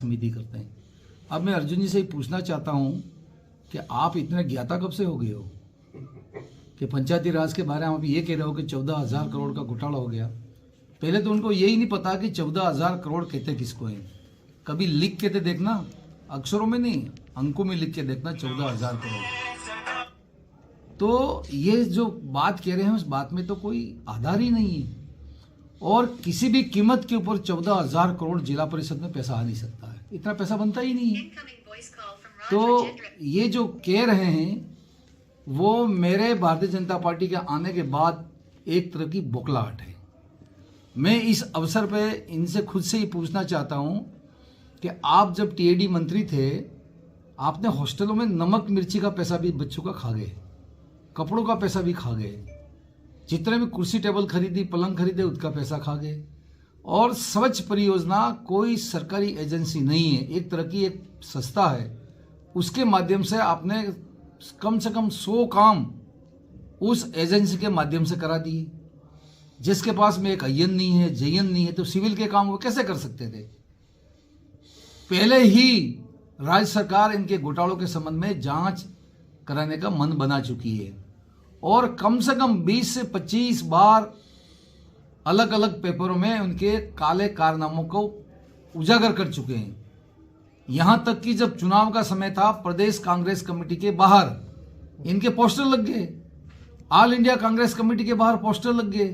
समिति करते हैं। अब मैं अर्जुन जी से ही पूछना चाहता हूं कि आप इतने ज्ञाता कब से हो गए हो कि पंचायती राज के बारे में आप ये कह रहे हो कि 14,000 करोड़ का घोटाला हो गया। पहले तो उनको यही नहीं पता कि 14,000 करोड़ कहते किसको हैं। कभी लिख के तो देखना, अक्षरों में नहीं अंकों में लिख के देखना 14,000 करोड़। तो ये जो बात कह रहे हैं उस बात में तो कोई आधार ही नहीं है, और किसी भी कीमत के ऊपर 14,000 करोड़ जिला परिषद में पैसा आ नहीं सकता है, इतना पैसा बनता ही नहीं है। तो ये जो कह रहे हैं वो मेरे भारतीय जनता पार्टी के आने के बाद एक तरह की बौखलाहट है। मैं इस अवसर पे इनसे खुद से ही पूछना चाहता हूं कि आप जब टीएडी मंत्री थे, आपने हॉस्टलों में नमक मिर्ची का पैसा भी बच्चों का खा गए, कपड़ों का पैसा भी खा गए, जितने भी कुर्सी टेबल खरीदी पलंग खरीदे उसका पैसा खा गए। और स्वच्छ परियोजना कोई सरकारी एजेंसी नहीं है, एक तरह की एक संस्था है, उसके माध्यम से आपने कम से कम 100 काम उस एजेंसी के माध्यम से करा दिए। जिसके पास में एक अय्यन नहीं है, जयन नहीं है, तो सिविल के काम वो कैसे कर सकते थे। पहले ही राज्य सरकार इनके घोटालों के संबंध में जांच कराने का मन बना चुकी है, और कम से कम 20 से 25 बार अलग अलग पेपरों में उनके काले कारनामों को उजागर कर चुके हैं। यहां तक कि जब चुनाव का समय था, प्रदेश कांग्रेस कमेटी के बाहर इनके पोस्टर लग गए, ऑल इंडिया कांग्रेस कमेटी के बाहर पोस्टर लग गए।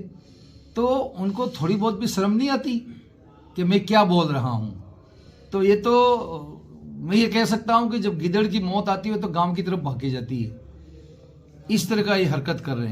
तो उनको थोड़ी बहुत भी शर्म नहीं आती कि मैं क्या बोल रहा हूं। तो ये तो मैं ये कह सकता हूं कि जब गिदड़ की मौत आती है तो गांव की तरफ भागी जाती है, इस तरह का ये हरकत कर रहे हैं।